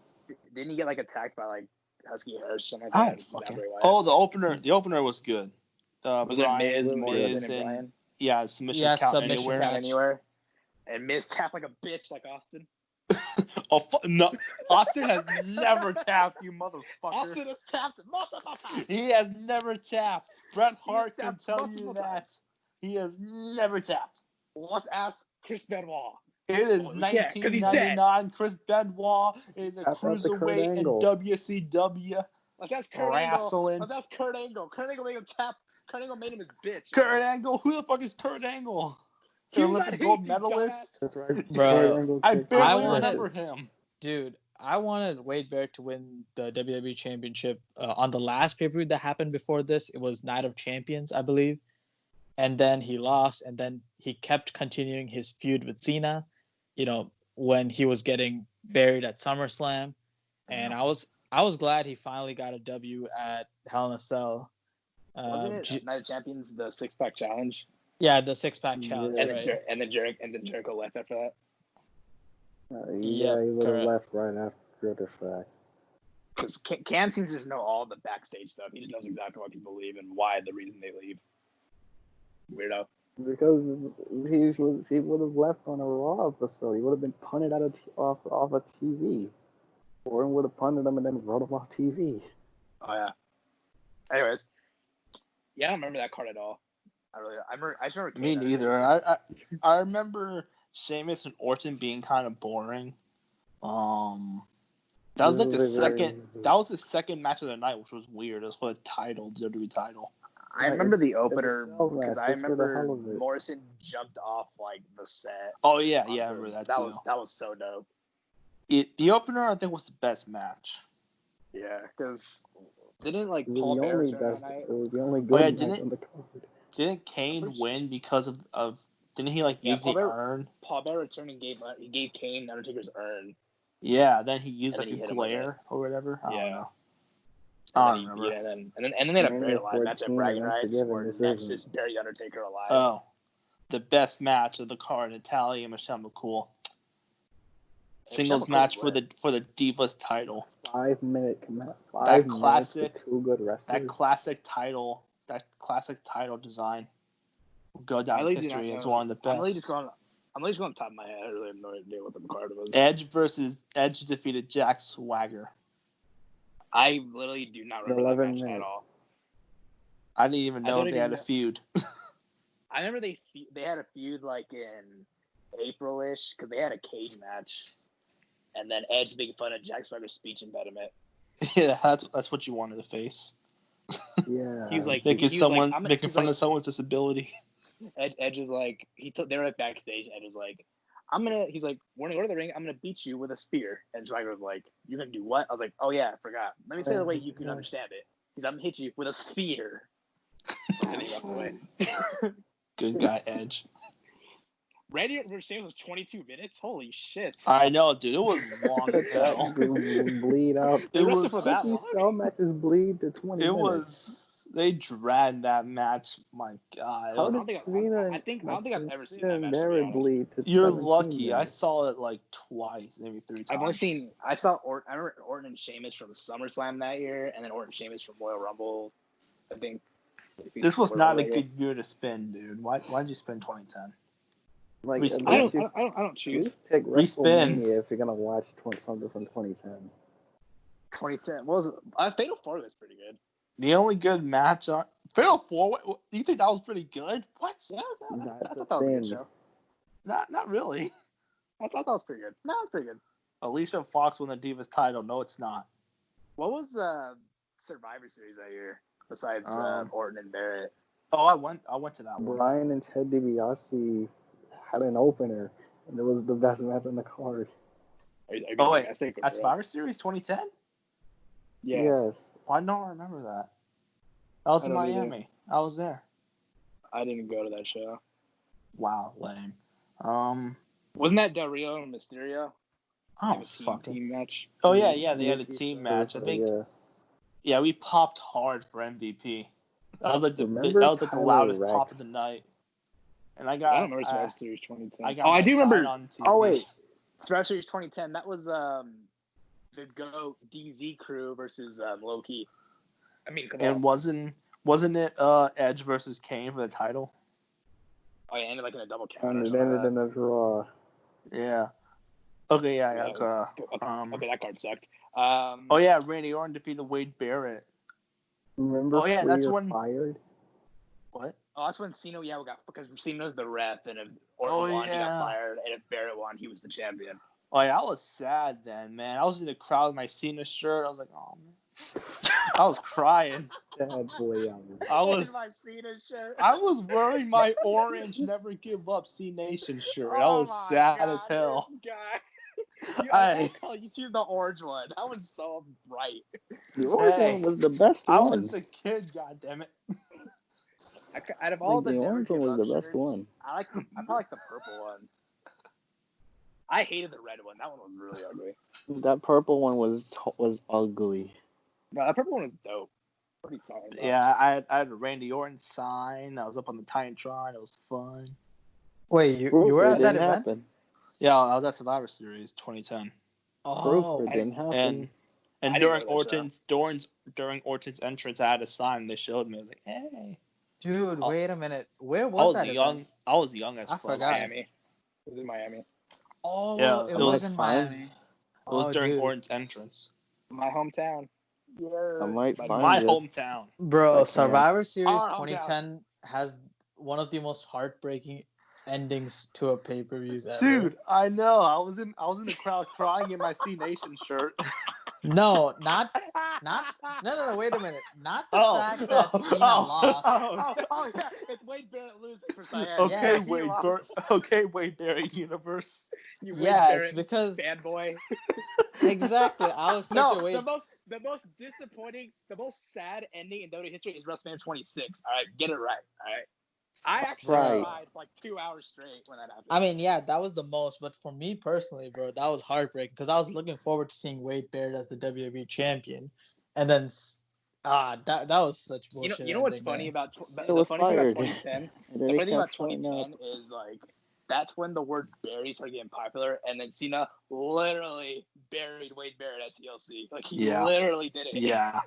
Didn't he get like attacked by like Husky Harris or something I like don't that? fucking. Bray Wyatt? Oh, the opener was good. Was Brian, it Miz, Miz, and Brian? Yeah, submission Yeah, count submission anywhere. count. Anywhere. And Miz tapped like a bitch, like Austin. No, Austin has never tapped, you motherfucker. Austin has tapped multiple times. He has never tapped. Bret He Hart has can tapped tell you multiple that. times. He has never tapped. Let's ask Chris Benoit. It is Oh, yeah, 'cause he's dead. 1999. Chris Benoit is a Tap out to Kurt cruiserweight in Angle. WCW. Let's ask Kurt Angle. Wrestling. Let's ask Kurt Angle. Kurt Angle made him tap. Kurt Angle made him his bitch. Kurt Angle? Who the fuck is Kurt Angle? He An was Olympic at gold Heat, you medalist? That's right. Bro, Kurt Angle I kicked barely his ass. remember him. Dude, I wanted Wade Barrett to win the WWE Championship on the last pay-per-view that happened before this. It was Night of Champions, I believe. And then he lost, and then he kept continuing his feud with Cena, when he was getting buried at SummerSlam. And I was glad he finally got a W at Hell in a Cell. Wasn't it Night of Champions, the 6-pack challenge? Yeah, the 6-pack challenge, And right? then Jericho left after that. Yeah, he would have correct. left right after the fact. Because Cam seems to just know all the backstage stuff. He just knows exactly why people leave and why the reason they leave. Weirdo. Because he would have left on a Raw episode. He would have been punted off of TV. Or would have punted him and then wrote him off TV. Oh yeah. Anyways, yeah, I don't remember that card at all. I just remember. Me neither. I remember Sheamus and Orton being kind of boring. That was like the second. That was the second match of the night, which was weird. It was for the title, WWE title. I remember the opener because I just for the remember hell of it. Morrison jumped off like the set. Oh yeah, I remember that too. That was so dope. The opener, I think, was the best match. Yeah, because didn't like It was Paul the Bearer only turn best. that night? It was the only good match didn't- on the card. Didn't Kane win because of didn't he use Paul the Bearer- urn? Paul Bearer returned and gave Kane Undertaker's urn. Yeah, then he used And like then he his hit him with glare or whatever. I don't know. And I then don't remember. and then they had a Mania buried alive match at 14 Bragging and Rights Unforgiven, where this Nexus isn't. buried Undertaker alive. Oh, the best match of the card: Natalia and Michelle McCool. Singles match for the Divas title. 5 minute That classic- minutes with 2 good wrestlers. That classic title design will go down in history as one of the best. I'm really just going on top of my head. I really have no idea what the card was. Edge defeated Jack Swagger. I literally do not remember that 11 match at minutes. all. I didn't even know they had a feud. I remember they had a feud like in April-ish because they had a cage match, and then Edge making fun of Jack Swagger's speech impediment. Yeah, that's what you wanted to face. Yeah. He was like Making making fun of someone's disability. Edge is like they were like backstage. Edge is like, he's like, we're gonna go to the ring. I'm gonna beat you with a spear. And Swagger was like, you're gonna do what? I was like, oh yeah, I forgot. Let me say it the way you can understand it. He's I'm gonna hit you with a spear. And then he walked away. Good guy, Edge. Randy vs. James was 22 minutes. Holy shit! I know, dude. It was long as hell. bleed out. It was for that long. Cell matches bleed to 20 It minutes. was. They dragged that match. My God. How I don't did think Cena? I don't think I've ever seen Cena that match, to be honest. bleed to You're 17 lucky. I minutes. saw it like twice, maybe 3 times. I saw Orton. I remember Orton and Sheamus from SummerSlam that year, and then Orton and Sheamus from Royal Rumble. I think. This was not a good year to spin, dude. Why did you spend 2010? Like, Respin. I don't choose. Just pick Respin. WrestleMania if you're gonna watch something from 2010. 2010. What was it? Fatal 4 was pretty good. The only good match on Fatal 4. You think that was pretty good? What? Yeah, I That's thought the that was a good thing. show. Not really. I thought that was pretty good. No, it was pretty good. Alicia Fox won the Divas title. No, it's not. What was Survivor Series that year besides Orton and Barrett? Oh, I went to that one. Brian and Ted DiBiase had an opener, and it was the best match on the card. Oh wait, at Survivor Series 2010? Yeah. Yes. Why don't I remember that? I was in I don't either. Miami. I was there. I didn't go to that show. Wow, lame. Wasn't that Del Rio and Mysterio? Oh, Like fuck. team match. Oh yeah, they had a team match. I think. Yeah. Yeah, we popped hard for MVP. That was like the Remember loudest Tyler pop Rex? of the night. And I I got. don't remember Survivor Series 2010. I got I my do sign remember. on TV. Oh wait, Survivor Series 2010. That was the GOAT DZ crew versus Low-Key. I mean, come And on. wasn't it Edge versus Kane for the title? Oh, yeah, ended like in a double count. And it ended in a draw. Yeah. Okay, yeah. Okay, that card sucked. Oh yeah, Randy Orton defeated Wade Barrett. Remember? Oh, yeah, that's when- fired. What? Oh, that's when Cena got because Cena's the ref, and if Orton won, he got fired, and if Barrett won, he was the champion. Oh yeah, I was sad then, man. I was in the crowd with my Cena shirt. I was like, oh man. I was crying. Sad boy. I was my Cena shirt. I was wearing my orange Never Give Up C Nation shirt. I was sad as hell. I you choose the orange one. That one's so bright. The orange one was the best one. I was the kid, goddammit. Out of all the orange one was the best shirts, one. I probably like the purple one. I hated the red one. That one was really ugly. That purple one was ugly. No, that purple one was dope. Pretty fun. Yeah, I had a Randy Orton sign. I was up on the Titantron. It was fun. Wait, you were at that event? Happen. Yeah, I was at Survivor Series 2010. Oh, Proof it didn't happen. And during Orton's entrance, I had a sign. They showed me. I was like, hey. Dude, wait a minute. Where was that event? I was young as I fuck. forgot. Miami. It was in Miami. Oh, Yeah, it was in Miami. It was during Orton's entrance. My hometown. Yeah. I might find My it. hometown. Bro, Survivor Series Our 2010 has one of the most heartbreaking endings to a pay-per-view ever. Dude, I know. I was in the crowd crying in my C Nation shirt. No, not. No, wait a minute. Not the fact that Cena lost. Oh, yeah. It's Wade Barrett losing for Syed. Okay, Yeah, Wade Barrett universe. It's because fanboy. Exactly. I was such a Wade. The most disappointing, the most sad ending in WWE history is WrestleMania 26. All right, get it right. All right. I actually cried for like 2 hours straight when that happened. I mean, yeah, that was the most, but for me personally, bro, that was heartbreaking because I was looking forward to seeing Wade Barrett as the WWE champion, and then that was such bullshit. You know what's funny about 2010? The funny thing about 2010 is like that's when the word bury started getting popular, and then Cena literally buried Wade Barrett at TLC. Like he literally did it. Yeah.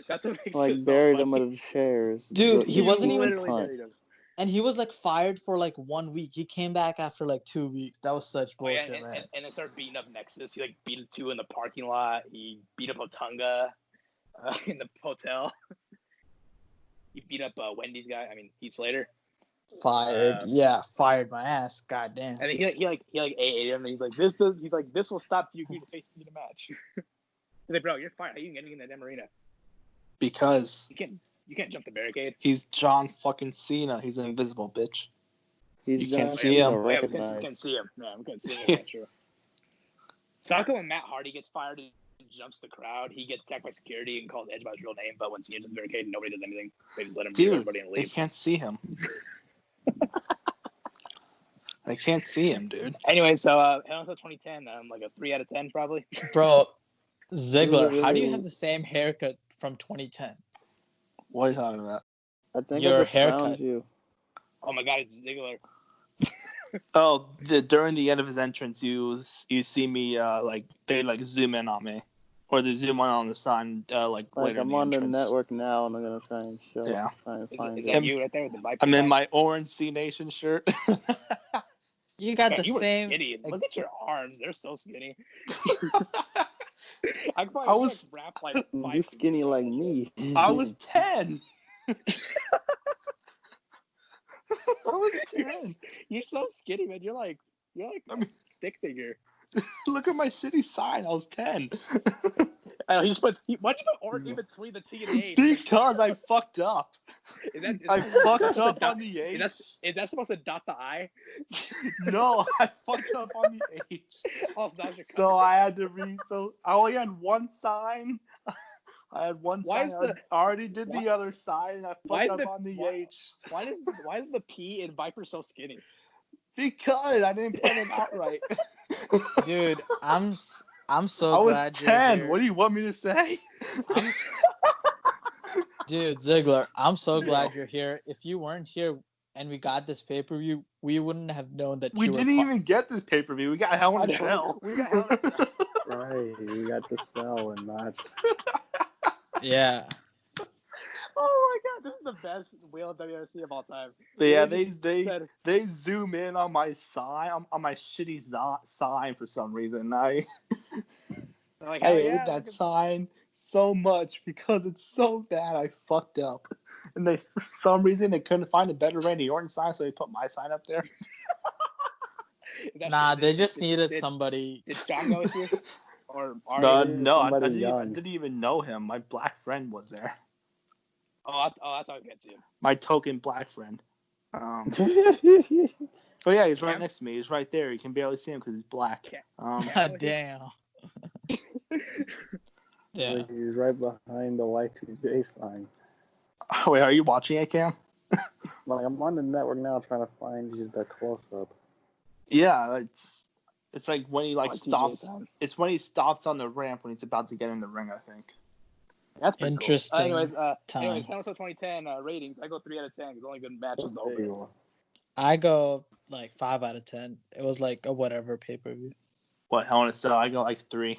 That's what makes like it so buried funny. him under the chairs. Dude, he wasn't even buried him. And he was like fired for like 1 week. He came back after like 2 weeks. That was such bullshit, man. And then started beating up Nexus. He like beat two in the parking lot. He beat up Otunga in the hotel. He beat up Wendy's guy. I mean, Heath Slater. Fired. Fired my ass. God damn. And he ate him. And he's like, this will stop you from facing me in a match. He's like, bro, you're fired. How are you getting in that damn arena? Because you can't jump the barricade. He's John fucking Cena. He's an invisible bitch. You can't see him. We can see him. Yeah, we can see him. That's true. Saka when Matt Hardy gets fired and jumps the crowd, he gets attacked by security and calls Edge by his real name. But when Cena jumps the barricade, nobody does anything. They just let him do everybody and leave. They can't see him. They can't see him, dude. Anyway, so Hell in Cell 2010, like a 3 out of 10 probably. Bro, Ziggler, how do you have the same haircut from 2010? What are you talking about? I think Your I just haircut. found you. Oh my God, it's Ziggler. During the end of his entrance, you see me they zoom in on me, or they zoom in on the sign later. I'm on the network now, and I'm gonna try and show. Yeah. Try and find Is that you right there with the Viper? I'm in my orange C Nation shirt. You got the you same. Were skinny. Look at your arms; they're so skinny. I was wrapped like. You're skinny like me. I was 10. I was 10. You're so skinny, man. You're like a stick figure. Look at my shitty sign. I was 10. I know, why'd you put Orton in between the T and the H? Because I fucked up. I fucked up on the H. Is that supposed to dot the I? No, I fucked up on the H. So I had to So I only had one sign. I had one sign. I already did the other side, and I fucked up on the H. Why is the P in Viper so skinny? Because I didn't put it out right. Dude, I'm so glad 10. you're here. What do you want me to say? Dude, Ziggler, I'm so glad you're here. If you weren't here, and we got this pay-per-view, we wouldn't have known that We you were didn't even get this pay-per-view. We got Hell in a Cell. We got Hell in a Cell. Right, we got the cell and not. Yeah. Oh my god, this is the best wheel WRC of all time. But yeah, just said, they zoom in on my sign, on my shitty sign for some reason. I like, I hell hate yeah, that sign so much because it's so bad. I fucked up, and they for some reason they couldn't find a better Randy Orton sign, so they put my sign up there. Nah, they just needed somebody. Did John go with you? Or No, I somebody didn't even know him. My black friend was there. I thought I'd get to you. My token black friend. But yeah, he's right next to me. He's right there. You can barely see him because he's black. God damn. Yeah. Like, he's right behind the Y2J sign. Wait, are you watching it, Cam? Like, I'm on the network now trying to find you the close-up. Yeah, it's like when he stops. TJ It's when he stops on the ramp when he's about to get in the ring, I think. That's pretty Interesting. Cool. Anyways, time. Hell in a Cell 2010 ratings. I go 3 out of 10 because the only good match was the opener. I go like 5 out of 10. It was like a whatever pay-per-view. What, Hell in a Cell? I go like 3.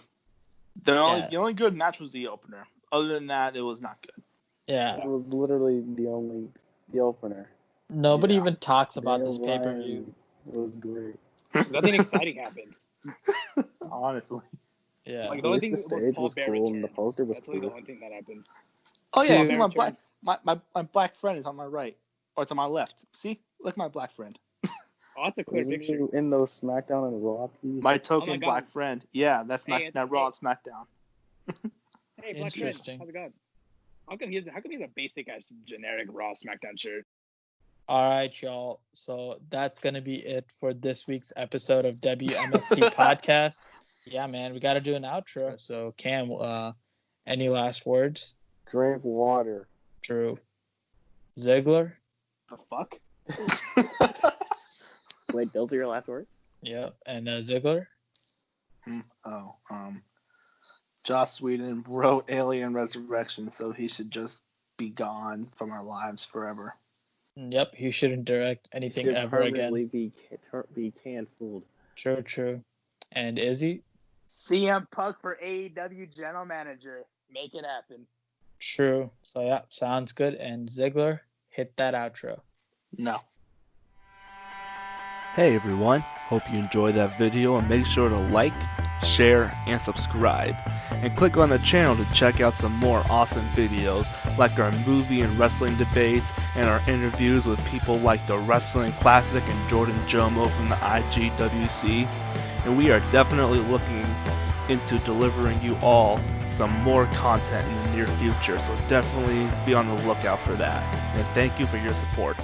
The only good match was the opener. Other than that, it was not good. Yeah. It was literally the opener. Nobody even talks about Daniel this pay-per-view. It was great. Nothing exciting happened. Honestly. Yeah. Like the only thing the was stage Paul was Bear cool and returned. the poster was That's really the cool. only thing that happened. Oh yeah, Dude. my black friend is on my right, or it's on my left. See, look, my black friend. Oh, that's a clear Isn't picture. you in those SmackDown and Raw tees? My token Oh my God. black friend. Yeah, that's Hey, not Raw and SmackDown. Hey, Black Friend, Interesting. how's it going? How come he has a basic ass generic Raw SmackDown shirt? All right, y'all. So that's going to be it for this week's episode of W.M.S.T podcast. Yeah, man, we got to do an outro. So, Cam, any last words? Drink water. True. Ziggler? The fuck? Wait, those are your last words? Yep. And Ziggler? Joss Whedon wrote Alien Resurrection, so he should just be gone from our lives forever. Yep, he shouldn't direct anything Should ever again. permanently be canceled. True. And Izzy? CM Punk for AEW General Manager. Make it happen. True. So, yeah, sounds good. And Ziggler, hit that outro. No. Hey everyone, hope you enjoyed that video and make sure to like, share, and subscribe. And click on the channel to check out some more awesome videos like our movie and wrestling debates and our interviews with people like the Wrestling Classic and Jordan Jomo from the IGWC. And we are definitely looking into delivering you all some more content in the near future, so definitely be on the lookout for that. And thank you for your support.